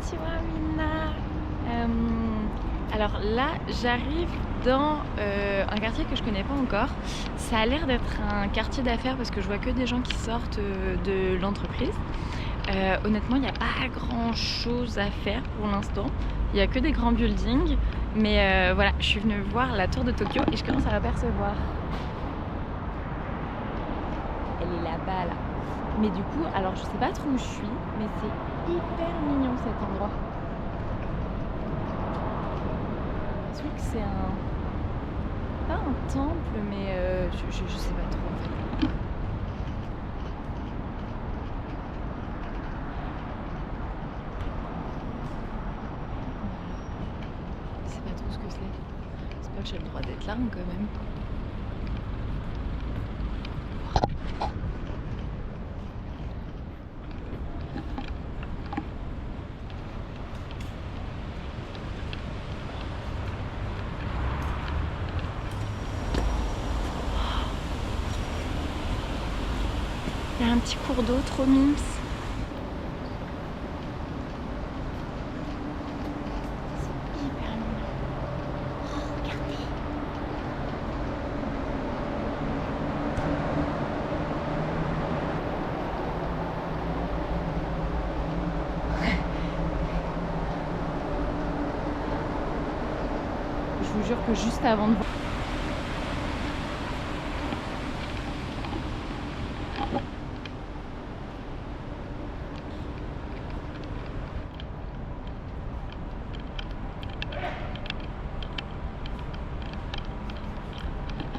Konnichiwa Minna. Alors là, j'arrive dans un quartier que je connais pas encore. Ça a l'air d'être un quartier d'affaires parce que je vois que des gens qui sortent de l'entreprise. Honnêtement, il n'y a pas grand chose à faire pour l'instant. Il n'y a que des grands buildings. Mais voilà, je suis venue voir la tour de Tokyo et je commence à l'apercevoir. Elle est là-bas, là. Mais du coup, alors je sais pas trop où je suis, mais c'est hyper mignon cet endroit. Je trouve que c'est pas un temple, mais je sais pas trop en fait. Je sais pas trop ce que c'est. C'est pas que j'ai le droit d'être là quand même. Il y a un petit cours d'eau trop mimes. C'est hyper mignon. Oh, regardez. Je vous jure que juste avant de voir.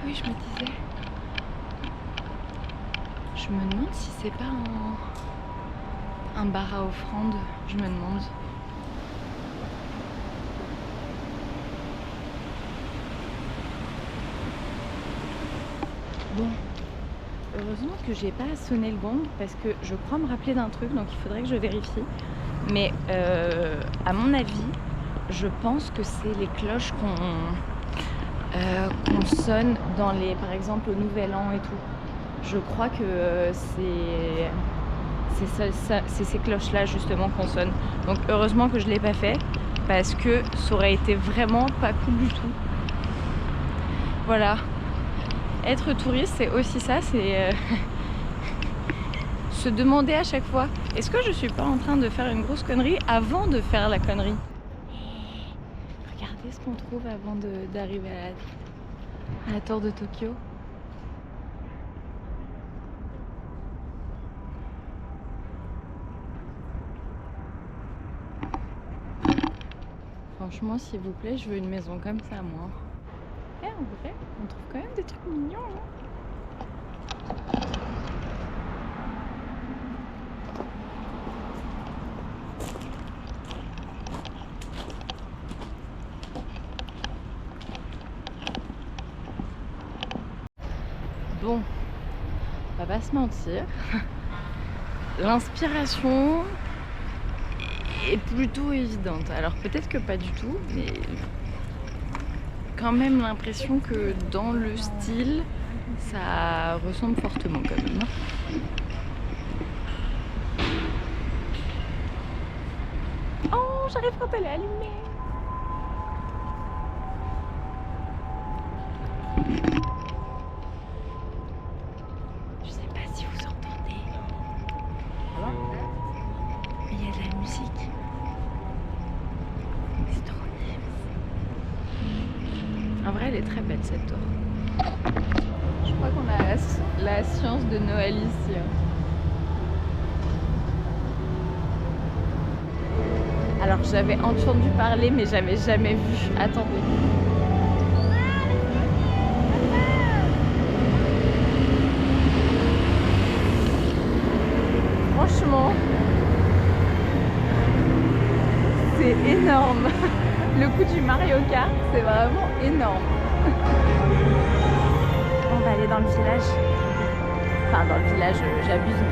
Oui, je me disais. Je me demande si c'est pas un bar à offrande. Je me demande. Bon, heureusement que j'ai pas sonné le gong parce que je crois me rappeler d'un truc, donc il faudrait que je vérifie. Mais à mon avis, je pense que c'est les cloches qu'on sonne dans les, par exemple au Nouvel An et tout. Je crois que c'est ces cloches-là justement qu'on sonne. Donc heureusement que je l'ai pas fait parce que ça aurait été vraiment pas cool du tout. Voilà. Être touriste, c'est aussi ça, c'est se demander à chaque fois, est-ce que je suis pas en train de faire une grosse connerie avant de faire la connerie? Regardez ce qu'on trouve avant d'arriver à la tour de Tokyo. Franchement, s'il vous plaît, je veux une maison comme ça, moi. Eh, en vrai, on trouve quand même des trucs mignons, hein. Bon, on va pas se mentir. L'inspiration est plutôt évidente. Alors peut-être que pas du tout, mais quand même l'impression que dans le style, ça ressemble fortement quand même. Oh, j'arrive quand elle est allumée. Je sais pas si vous entendez. Mais il y a de la musique. C'est trop bien. En vrai, elle est très belle cette tour. Je crois qu'on a la science de Noël ici. Alors j'avais entendu parler mais j'avais jamais vu. Attendez. Franchement, c'est énorme. Le coup du Mario Kart, c'est vraiment énorme. On va aller dans le village. Enfin, dans le village, j'abuse.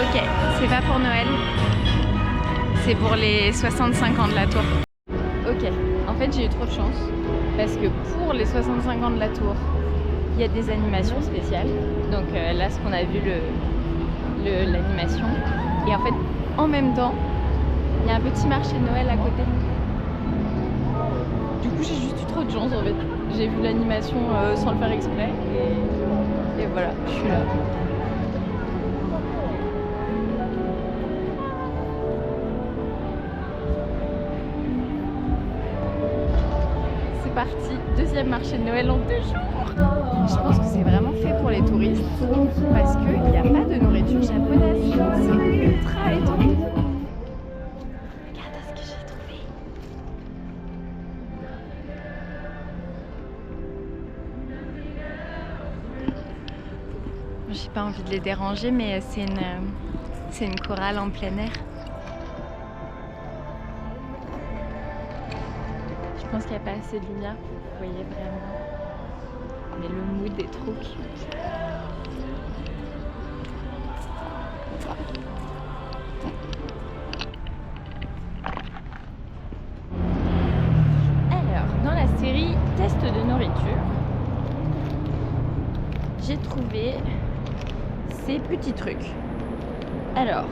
Ok, c'est pas pour Noël. C'est pour les 65 ans de la tour. Ok, en fait, j'ai eu trop de chance parce que pour les 65 ans de la tour, il y a des animations spéciales. Donc là, ce qu'on a vu, l'animation. Et en fait, en même temps, il y a un petit marché de Noël à côté. Du coup, j'ai juste eu trop de chance en fait. J'ai vu l'animation sans le faire exprès et voilà, je suis là. C'est parti, deuxième marché de Noël en 2 jours. Je pense que c'est vraiment fait pour les touristes parce qu'il n'y a pas de nourriture japonaise. C'est ultra étonnant. Regarde ce que j'ai trouvé. J'ai pas envie de les déranger, mais c'est une chorale en plein air. Je pense qu'il n'y a pas assez de lumière pour que vous voyez vraiment. Mais le mood est trop cute. Alors, dans la série test de nourriture, j'ai trouvé ces petits trucs. Alors,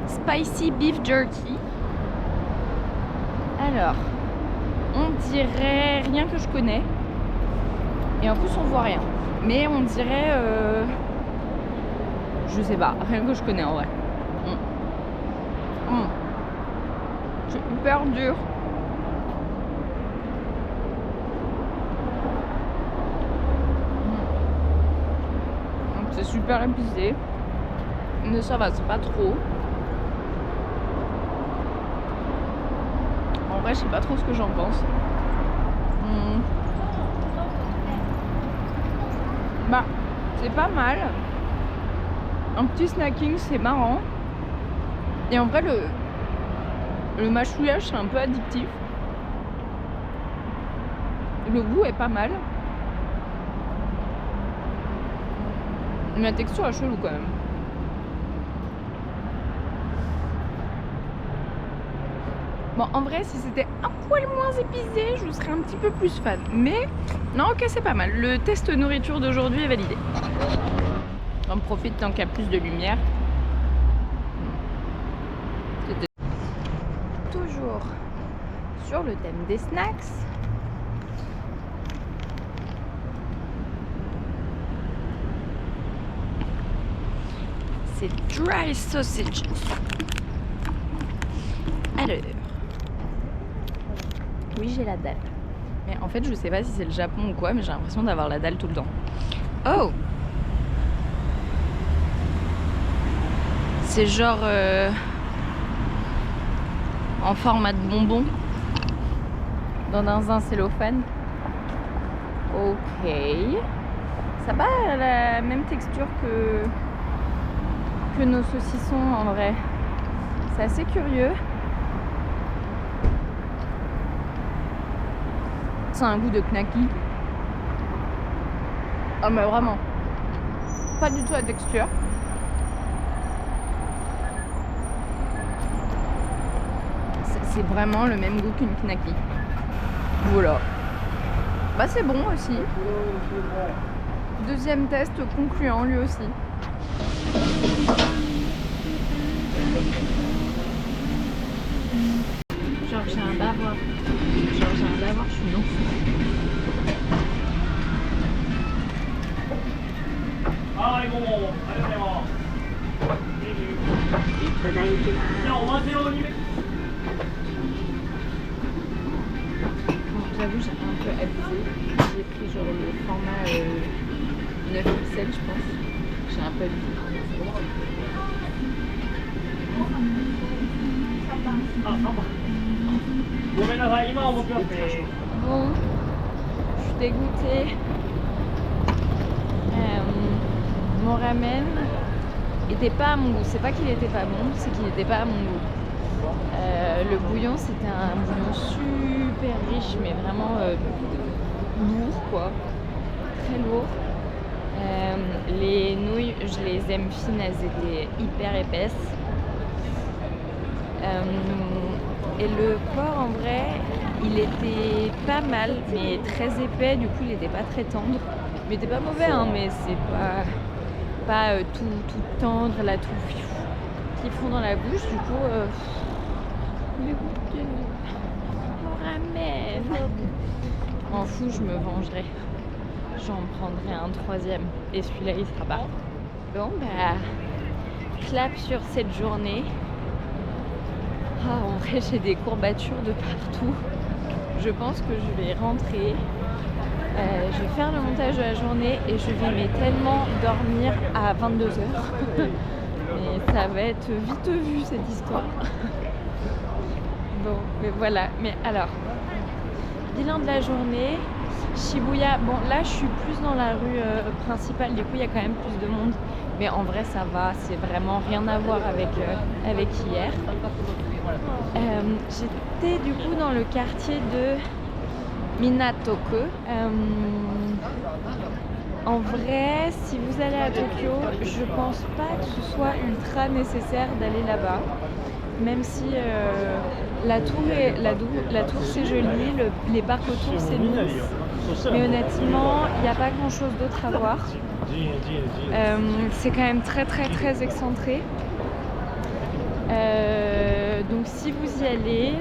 spicy beef jerky. Alors, on dirait rien que je connais. Et en plus on voit rien. Mais on dirait je sais pas, rien que je connais en vrai. C'est hyper dur. C'est super épicé. Mais ça va, c'est pas trop. En vrai, je sais pas trop ce que j'en pense. Bah, c'est pas mal. Un petit snacking, c'est marrant. Et en vrai, le mâchouillage, c'est un peu addictif. Le goût est pas mal. Mais la texture est chelou quand même. Bon, en vrai, si c'était un poil moins épicé, je serais un petit peu plus fan. Mais, non, ok, c'est pas mal. Le test nourriture d'aujourd'hui est validé. On profite tant qu'il y a plus de lumière. C'était toujours sur le thème des snacks. C'est dry sausages. Alors, oui, j'ai la dalle. Mais en fait, je sais pas si c'est le Japon ou quoi, mais j'ai l'impression d'avoir la dalle tout le temps. Oh! C'est genre en format de bonbon dans un cellophane. Ok. Ça n'a pas la même texture que nos saucissons en vrai. C'est assez curieux. Ça a un goût de knacky. Ah mais vraiment. Pas du tout la texture. C'est vraiment le même goût qu'une knacky. Voilà. Bah c'est bon aussi. Deuxième test concluant lui aussi. Genre j'ai un bavoir. Je suis non. J'avoue, j'ai un peu abusé. J'ai pris genre le format 9 pixels, je pense. J'ai un peu abusé. Bon, je suis dégoûtée. Mon ramen était pas à mon goût. C'est pas qu'il était pas bon, c'est qu'il était pas à mon goût. Le bouillon, c'était un bouillon super riche, mais vraiment lourd, quoi. Très lourd. Les nouilles, je les aime fines, elles étaient hyper épaisses. Et le port, en vrai, il était pas mal, mais très épais, du coup il était pas très tendre. Mais il était pas mauvais, hein, mais c'est pas tout tendre, là, tout qui fond dans la bouche, du coup... Mais goûtez, on ramène. M'en fous, je me vengerai. J'en prendrai un troisième. Et celui-là, il sera pas. Bon, bah... clap sur cette journée. Ah, en vrai, j'ai des courbatures de partout. Je pense que je vais rentrer. Je vais faire le montage de la journée et je vais mais tellement dormir à 22h. Mais ça va être vite vu cette histoire. Bon, mais voilà. Mais alors, bilan de la journée. Shibuya, bon là je suis plus dans la rue principale, du coup il y a quand même plus de monde. Mais en vrai ça va, c'est vraiment rien à voir avec hier. J'étais du coup dans le quartier de Minatoku. En vrai, si vous allez à Tokyo, je pense pas que ce soit ultra nécessaire d'aller là-bas. Même si la tour c'est joli, les parcs autour c'est nice. Mais honnêtement, il n'y a pas grand chose d'autre à voir. C'est quand même très très très excentré. Donc si vous y allez,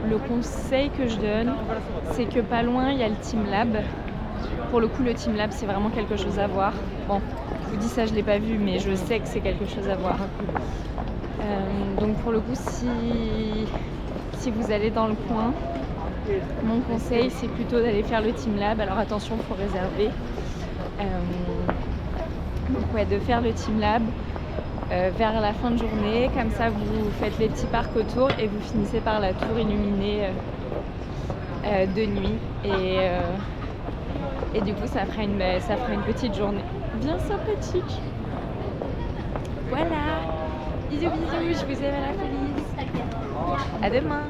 le conseil que je donne, c'est que pas loin il y a le Team Lab. Pour le coup, le Team Lab c'est vraiment quelque chose à voir. Bon, je vous dis ça, je l'ai pas vu, mais je sais que c'est quelque chose à voir. Donc pour le coup, si vous allez dans le coin, mon conseil c'est plutôt d'aller faire le Team Lab. Alors attention, il faut réserver. Donc ouais, de faire le Team Lab vers la fin de journée, comme ça vous faites les petits parcs autour et vous finissez par la tour illuminée de nuit. Et du coup ça fera une petite journée bien sympathique. Voilà, bisous bisous, je vous aime à la folie. À demain.